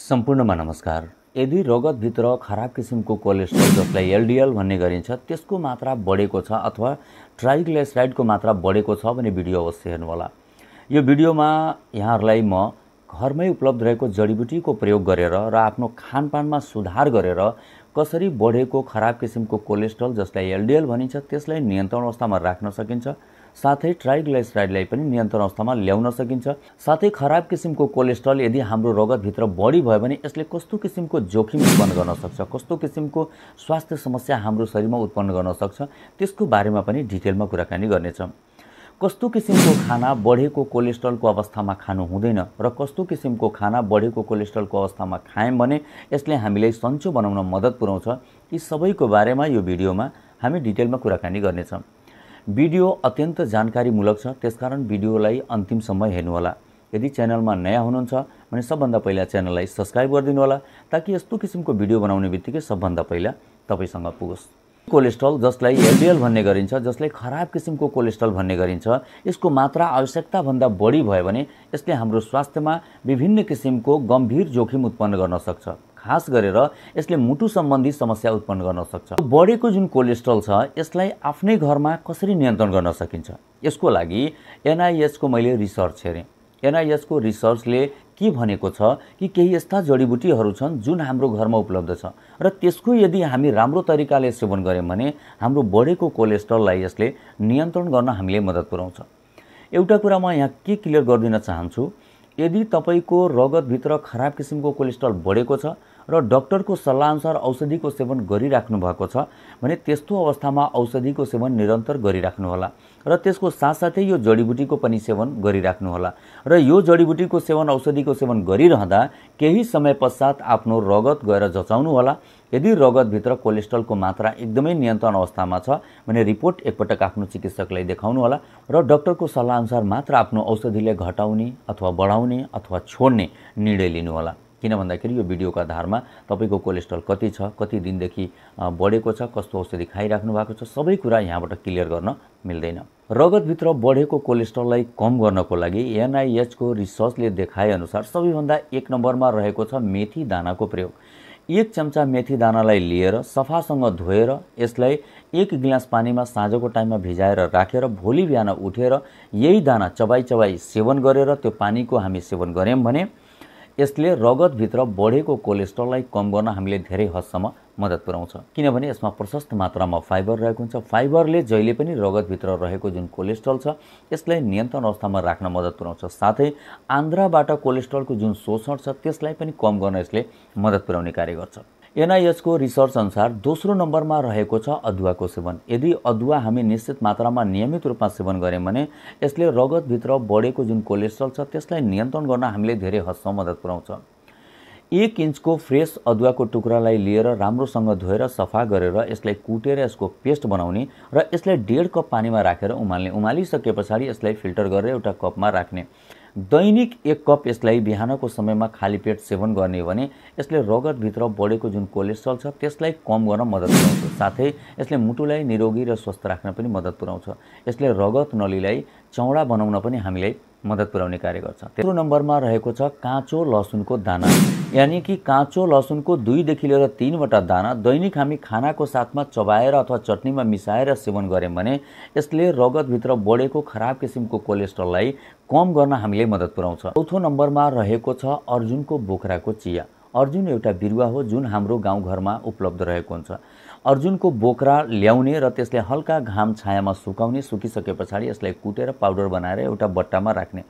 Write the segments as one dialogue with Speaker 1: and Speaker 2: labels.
Speaker 1: सम्पूर्णमा नमस्कार। यदि रगतभित्र खराब किसिमको कोलेस्ट्रोल जसलाई एलडिएल भन्ने गरिन्छ त्यसको मात्रा बढेको छ अथवा ट्राइग्लिसराइडको मात्रा बढेको छ भने भिडियो अवश्य हेर्नुहोला। यो भिडियोमा यहाँहरूलाई म घरमै उपलब्ध रहेको जडीबुटीको प्रयोग गरेर र आफ्नो खानपानमा सुधार गरेर कसरी बढेको खराब किसिमको कोलेस्ट्रोल जसलाई एलडिएल भनिन्छ त्यसलाई नियन्त्रण अवस्थामा राख्न सकिन्छ, साथै ट्राइग्लिसराइडलाई पनि नियन्त्रण अवस्थामा ल्याउन सकिन्छ। साथै खराब किसिमको कोलेस्ट्रोल यदि हाम्रो रगतभित्र बढी भयो भने यसले कस्तो किसिमको जोखिम उत्पन्न गर्न सक्छ, कस्तो किसिमको स्वास्थ्य समस्या हाम्रो शरीरमा उत्पन्न गर्न सक्छ त्यसको बारेमा पनि डिटेलमा कुराकानी गर्नेछौँ। कस्तो किसिमको खाना बढेको कोलेस्ट्रोलको अवस्थामा खानु हुँदैन र कस्तो किसिमको खाना बढेको कोलेस्ट्रोलको अवस्थामा खायौँ भने यसले हामीलाई सन्चो बनाउन मद्दत पुर्याउँछ, यी सबैको बारेमा यो भिडियोमा हामी डिटेलमा कुराकानी गर्नेछौँ। भिडियो अत्यन्त जानकारीमूलक छ, त्यसकारण भिडियोलाई अन्तिमसम्म हेर्नुहोला। यदि च्यानलमा नयाँ हुनुहुन्छ भने सबभन्दा पहिला च्यानललाई सब्स्क्राइब गरिदिनु होला ताकि यस्तो किसिमको भिडियो बनाउने बित्तिकै सबभन्दा पहिला तपाईसँग पुगोस्। कोलेस्ट्रोल जसलाई एलडिएल भन्ने गरिन्छ, जसलाई खराब किसिमको कोलेस्ट्रोल भन्ने गरिन्छ, यसको मात्रा आवश्यकताभन्दा बढी भयो भने यसले हाम्रो स्वास्थ्यमा विभिन्न किसिमको गम्भीर जोखिम उत्पन्न गर्न सक्छ। खास गरेर यसले मुटु सम्बन्धी समस्या उत्पन्न गर्न सक्छ। बढेको जुन कोलेस्ट्रोल छ यसलाई आफ्नै घरमा कसरी नियन्त्रण गर्न सकिन्छ, यसको लागि एनआईएच को मैले रिसर्च हेरेँ। एनआईएच को रिसर्चले के भनेको छ कि केही यस्ता जडीबुटीहरू छन् जुन हाम्रो घरमा उपलब्ध छ र त्यसको यदि हामी राम्रो तरिकाले सेवन गर्यौँ भने हाम्रो बढेको कोलेस्ट्रोललाई यसले नियन्त्रण गर्न हामीले मद्दत पुर्याउँछ। एउटा कुरा म यहाँ के क्लियर गरिदिन चाहन्छु, यदि तपाईको रगतभित्र खराब किसिमको कोलेस्ट्रोल बढेको छ र डाक्टरको सल्लाहअनुसार औषधिको सेवन गरिराख्नु भएको छ भने त्यस्तो अवस्थामा औषधिको सेवन निरन्तर गरिराख्नु होला र त्यसको साथसाथै यो जडीबुटीको पनि सेवन गरिराख्नु होला र यो जडीबुटीको सेवन औषधिको सेवन गरिरहँदा केही समय पश्चात आफ्नो रगत गएर जचाउनु होला। यदि रगतभित्र कोलेस्ट्रोलको मात्रा एकदमै नियन्त्रण अवस्थामा छ भने रिपोर्ट एकपटक आफ्नो चिकित्सकलाई देखाउनु होला र डाक्टरको सल्लाहअनुसार मात्र आफ्नो औषधिलाई घटाउने अथवा बढाउने अथवा छोड्ने निर्णय लिनु होला। किन भन्दाखेरि यो भिडियोको आधारमा तपाईको कोलेस्ट्रोल कति छ, कति दिनदेखि बढेको छ, कस्तो औषधि खाइराख्नु भएको छ, सबै कुरा यहाँबाट क्लियर गर्न मिल्दैन। रगतभित्र बढेको कोलेस्ट्रोललाई कम गर्नको लागि एनआईएच को रिसर्चले देखाए अनुसार सबैभन्दा एक नम्बरमा रहेको छ मेथी दानाको प्रयोग। एक चम्चा मेथी दानालाई लिएर सफासँग धोएर यसलाई एक गिलास पानीमा साँझको टाइममा भिजाएर राखेर भोलि बिहान उठेर यही दाना चबाई चबाई सेवन गरेर त्यो पानीको हामी सेवन गर्यौं भने यसले रगतभित्र बढेको कोलेस्ट्रोललाई कम गर्न हामीले धेरै हदसम्म मद्दत पुर्याउँछ। किनभने यसमा प्रशस्त मात्रामा फाइबर रहेको हुन्छ। फाइबरले जहिले पनि रगतभित्र रहेको जुन कोलेस्ट्रोल छ यसलाई नियन्त्रण अवस्थामा राख्न मद्दत पुर्याउँछ। साथै आन्द्राबाट कोलेस्ट्रोलको जुन शोषण छ त्यसलाई पनि कम गर्न यसले मद्दत पुर्याउने कार्य गर्छ। एनआईएच को रिसर्च अनुसार दोस्रो नम्बरमा रहेको छ अदुवाको सेवन। यदि अदुवा हामी निश्चित मात्रामा नियमित रूपमा सेवन गर्यौं भने यसले रगतभित्र बढेको जुन कोलेस्ट्रोल छ त्यसलाई नियन्त्रण गर्न हामीले धेरै हदसम्म मद्दत पुर्याउँछ। 1 इन्चको फ्रेश अदुवाको टुक्रालाई लिएर राम्रोसँग धोएर सफा गरेर यसलाई कुटेर यसको पेस्ट बनाउने र यसलाई 1.5 कप पानीमा राखेर उमाल्ने। उमालिसके पछाडि यसलाई फिल्टर गरेर एउटा कपमा राख्ने। दैनिक 1 कप यसलाई बिहानको समयमा खाली पेट सेवन गर्ने भने यसले रगतभित्र बढेको जुन कोलेस्ट्रोल छ त्यसलाई कम गर्न मद्दत पुर्याउँछ। साथै यसले मुटुलाई निरोगी र स्वस्थ राख्न पनि मद्दत पुर्याउँछ। यसले रगत नलीलाई चौडा बनाउन पनि हामीलाई मद्दत पुर्याउने कार्य गर्छ। तेस्रो नम्बरमा रहेको छ काँचो लसुनको दाना, यानी कि काँचो लसुनको 2 देखि लिएर 3 वटा दाना दैनिक हामी खानाको साथमा चबाएर अथवा चटनीमा मिसाएर सेवन गर्यौं भने यसले रगतभित्र बढेको खराब किसिमको कोलेस्ट्रोललाई कम गर्न हामीलाई मद्दत पुर्याउँछ। चौथो नम्बरमा रहेको छ अर्जुनको बोक्राको चिया। अर्जुन एउटा बिरुवा हो जुन हाम्रो गाउँघरमा उपलब्ध रहेको हुन्छ। अर्जुनको बोक्रा ल्याउने र त्यसले हल्का घाम छायामा सुकाउने, सुकिसके पछाडि यसलाई कुटेर पाउडर बनाएर एउटा बट्टामा राख्ने।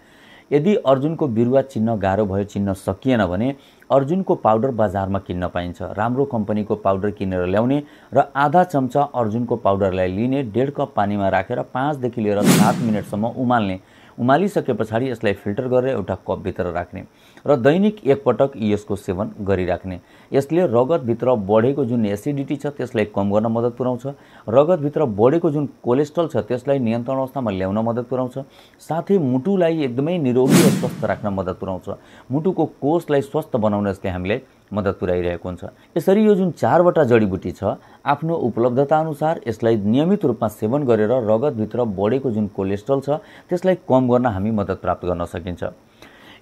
Speaker 1: यदि अर्जुनको बिरुवा चिन्न गाह्रो भयो, चिन्न सकिएन भने अर्जुनको पाउडर बजारमा किन्न पाइन्छ। राम्रो कम्पनीको पाउडर किनेर ल्याउने र आधा चम्चा अर्जुनको पाउडरलाई लिने, 1.5 कप पानीमा राखेर 5 देखि लिएर 7 मिनेटसम्म उमाल्ने। उमालिसके पछाडि यसलाई फिल्टर गरेर एउटा कपभित्र राख्ने र दैनिक 1 पटक यसको सेवन गरिराख्ने। यसले रगतभित्र बढेको जुन एसिडिटी छ त्यसलाई कम गर्न मद्दत पुर्याउँछ। रगतभित्र बढेको जुन कोलेस्ट्रोल छ त्यसलाई नियन्त्रण अवस्थामा ल्याउन मद्दत पुर्याउँछ। साथै मुटुलाई एकदमै निरोगी र स्वस्थ राख्न मद्दत पुर्याउँछ। मुटुको कोषलाई स्वस्थ बनाउन यसले हामीलाई मद्दत पुर्याइरहेको हुन्छ। यसरी यो जुन 4 वटा जडीबुटी छ आफ्नो उपलब्धता अनुसार यसलाई नियमित रूपमा सेवन गरेर रगतभित्र बढेको जुन कोलेस्ट्रोल छ त्यसलाई कम गर्न हामी मद्दत प्राप्त गर्न सकिन्छ।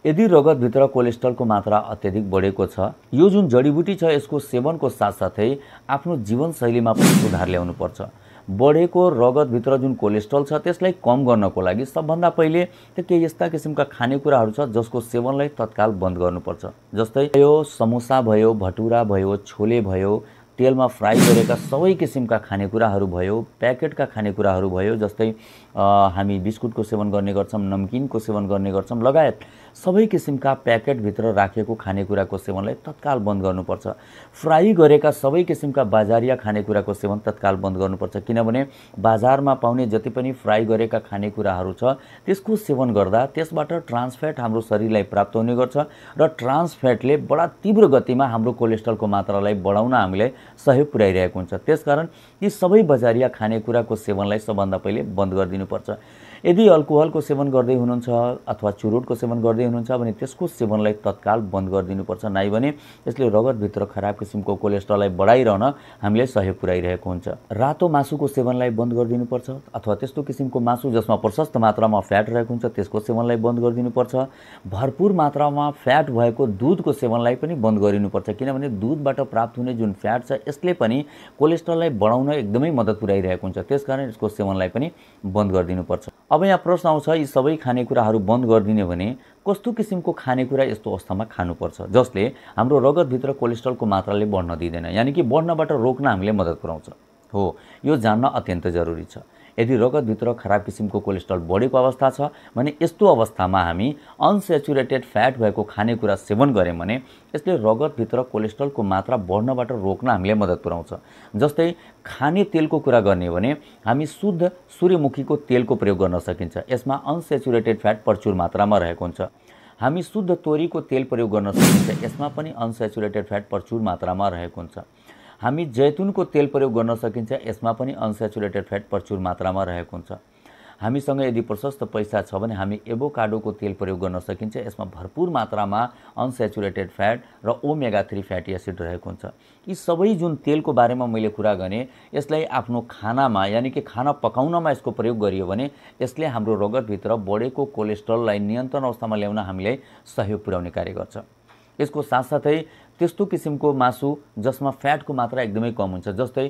Speaker 1: यदि रगतभित्र कोलेस्ट्रलको मात्रा अत्यधिक बढेको छ, यो जुन जडीबुटी छ यसको सेवनको साथसाथै आफ्नो जीवनशैलीमा पनि सुधार ल्याउनुपर्छ। बढेको रगतभित्र जुन कोलेस्ट्रल छ त्यसलाई कम गर्नको लागि सबभन्दा पहिले त केही यस्ता किसिमका खानेकुराहरू छ जसको सेवनलाई तत्काल बन्द गर्नुपर्छ। जस्तै यो समोसा भयो, भटुरा भयो, छोले भयो, तेलमा फ्राई गरेका सबै किसिमका खानेकुराहरू भयो, प्याकेटका खानेकुराहरू भयो, जस्तै हामी बिस्कुटको सेवन गर्ने गर्छौं, नमकिनको सेवन गर्ने गर्छौं, लगायत सबै किसिमका प्याकेटभित्र राखेको खानेकुराको सेवनलाई तत्काल बन्द गर्नुपर्छ। फ्राई गरेका सबै किसिमका बाजारिया खानेकुराको सेवन तत्काल बन्द गर्नुपर्छ, किनभने बाजारमा पाउने जति पनि फ्राई गरेका खानेकुराहरू छ त्यसको सेवन गर्दा त्यसबाट ट्रान्स फ्याट हाम्रो शरीरलाई प्राप्त हुने गर्छ र ट्रान्स फ्याटले बडा तीव्र गतिमा हाम्रो कोलेस्ट्रलको मात्रालाई बढाउन हामीलाई सहयोग पुर्याइरहेको हुन्छ। त्यसकारण यी सबै बजारिया खानेकुराको सेवनलाई सबभन्दा पहिले बन्द गरिदिनुपर्छ। यदि अल्कोहलको सेवन गर्दै हुनुहुन्छ अथवा चुरोटको सेवन गर्दै हुनुहुन्छ भने त्यसको सेवनलाई तत्काल बन्द गरिदिनुपर्छ, नाइ भने यसले रगतभित्र खराब किसिमको कोलेस्ट्रललाई बढाइरहन हामीलाई सहयोग पुर्याइरहेको हुन्छ। रातो मासुको सेवनलाई बन्द गरिदिनुपर्छ अथवा त्यस्तो किसिमको मासु जसमा प्रशस्त मात्रामा फ्याट रहेको हुन्छ त्यसको सेवनलाई बन्द गरिदिनुपर्छ। भरपूर मात्रामा फ्याट भएको दुधको सेवनलाई पनि बन्द गरिनुपर्छ, किनभने दुधबाट प्राप्त हुने जुन फ्याट छ यसले पनि कोलेस्ट्रललाई बढाउन एकदमै मद्दत पुर्याइरहेको हुन्छ। त्यसकारण यसको सेवनलाई पनि बन्द गरिदिनुपर्छ। अब यहाँ प्रश्न आउँछ, यी सबै खानेकुराहरू बन्द गरिदिने भने कस्तो किसिमको खानेकुरा यस्तो अवस्थामा खानुपर्छ जसले हाम्रो रगतभित्र कोलेस्ट्रलको मात्राले बढ्न दिँदैन, यानि कि बढ्नबाट रोक्न हामीले मद्दत पुर्याउँछ? हो, यो जान्न अत्यन्त जरुरी छ। यदि रगतभित्र खराब किसिमको कोलेस्ट्रल बढेको अवस्था छ भने यस्तो अवस्थामा हामी अनसेचुरेटेड फ्याट भएको खानेकुरा सेवन गर्यौं भने यसले रगतभित्र कोलेस्ट्रलको मात्रा बढ्नबाट रोक्न हामीले मद्दत पुर्याउँछ। जस्तै खाने तेलको कुरा गर्ने भने हामी शुद्ध सूर्यमुखीको तेलको प्रयोग गर्न सकिन्छ, यसमा अनसेचुरेटेड फ्याट प्रचुर मात्रामा रहेको हुन्छ। हामी शुद्ध तोरीको तेल प्रयोग गर्न सकिन्छ, यसमा पनि अनसेचुरेटेड फ्याट प्रचुर मात्रामा रहेको हुन्छ। हामी जैतुनको तेल प्रयोग गर्न सकिन्छ, यसमा पनि अनसेचुरेटेड फ्याट प्रचुर मात्रामा रहेको हुन्छ। हामीसँग यदि प्रशस्त पैसा छ भने हामी एभोकाडोको तेल प्रयोग गर्न सकिन्छ, यसमा भरपूर मात्रामा अनसेचुरेटेड फ्याट र ओमेगा 3 फ्याटी एसिड रहेको हुन्छ। यी सबै जुन तेलको बारेमा मैले कुरा गरेँ यसलाई आफ्नो खानामा यानि कि खाना पकाउनमा यसको प्रयोग गरियो भने यसले हाम्रो रगतभित्र बढेको कोलेस्ट्रललाई नियन्त्रण अवस्थामा ल्याउन हामीलाई सहयोग पुर्याउने कार्य गर्छ। यसको साथसाथै त्यस्तो किसिमको मासु जसमा फ्याटको मात्रा एकदमै कम हुन्छ, जस्तै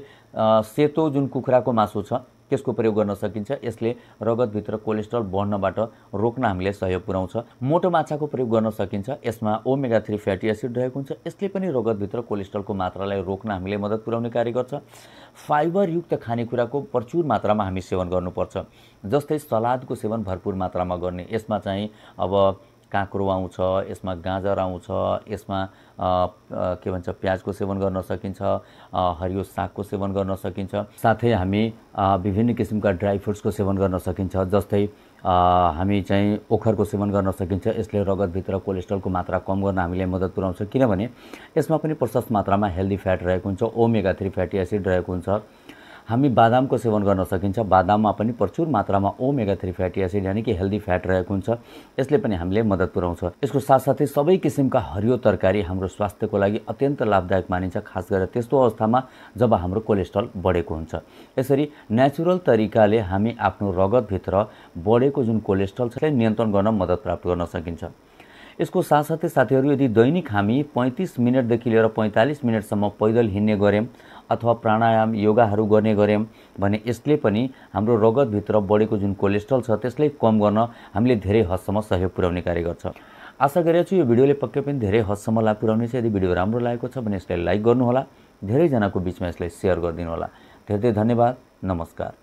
Speaker 1: सेतो जुन कुखुराको मासु छ त्यसको प्रयोग गर्न सकिन्छ, यसले रगतभित्र कोलेस्ट्रल बढ्नबाट रोक्न हामीलाई सहयोग पुर्याउँछ। मोटो माछाको प्रयोग गर्न सकिन्छ, यसमा ओमेगा 3 फ्याटी एसिड रहेको हुन्छ, यसले पनि रगतभित्र कोलेस्ट्रलको मात्रालाई रोक्न हामीलाई मद्दत पुर्याउने कार्य गर्छ। फाइबरयुक्त खानेकुराको प्रचुर मात्रामा हामी सेवन गर्नुपर्छ, जस्तै सलादको सेवन भरपूर मात्रामा गर्ने। यसमा चाहिँ अब काँक्रो आउँछ, यसमा गाजर आउँछ, यसमा के भन्छ प्याजको सेवन गर्न सकिन्छ, हरियो सागको सेवन गर्न सकिन्छ। साथै हामी विभिन्न किसिमका ड्राई फ्रुट्सको सेवन गर्न सकिन्छ, जस्तै हामी चाहिँ ओखरको सेवन गर्न सकिन्छ। यसले रगतभित्र कोलेस्ट्रलको मात्रा कम गर्न हामीलाई मद्दत पुर्याउँछ, किनभने यसमा पनि प्रशस्त मात्रामा हेल्दी फ्याट रहेको हुन्छ, ओमेगा 3 फ्याटी एसिड रहेको हुन्छ। हामी बादामको सेवन गर्न सकिन्छ, बादाममा पनि प्रचुर मात्रामा ओमेगा 3 फ्याटी एसिड यानि कि हेल्दी फ्याट रहेको हुन्छ, यसले पनि हामीले मद्दत पुर्याउँछ। यसको साथसाथै सबै किसिमका हरियो तरकारी हाम्रो स्वास्थ्यको लागि अत्यन्त लाभदायक मानिन्छ, खास गरेर त्यस्तो अवस्थामा जब हाम्रो कोलेस्ट्रल बढेको हुन्छ। यसरी नेचुरल तरिकाले हामी आफ्नो रगतभित्र बढेको जुन कोलेस्ट्रल छ त्यसलाई नियन्त्रण गर्न मद्दत प्राप्त गर्न सकिन्छ। यसको साथसाथै साथीहरू, यदि दैनिक हामी 35 मिनेटदेखि लिएर 45 मिनेटसम्म पैदल हिँड्ने गर्यौं अथवा प्राणायाम योगाहरू गर्ने गर्यौं भने यसले पनि हाम्रो रगतभित्र बढेको जुन कोलेस्ट्रल छ त्यसलाई कम गर्न हामीले धेरै हदसम्म सहयोग पुर्याउने कार्य गर्छ। आशा गरेछु यो भिडियोले पक्कै पनि धेरै हदसम्म लाभ पुर्याउनेछ। यदि भिडियो राम्रो लागेको छ भने यसलाई लाइक गर्नुहोला, धेरैजनाको बीचमा यसलाई सेयर गरिदिनु होला। धेरै धेरै धन्यवाद। नमस्कार।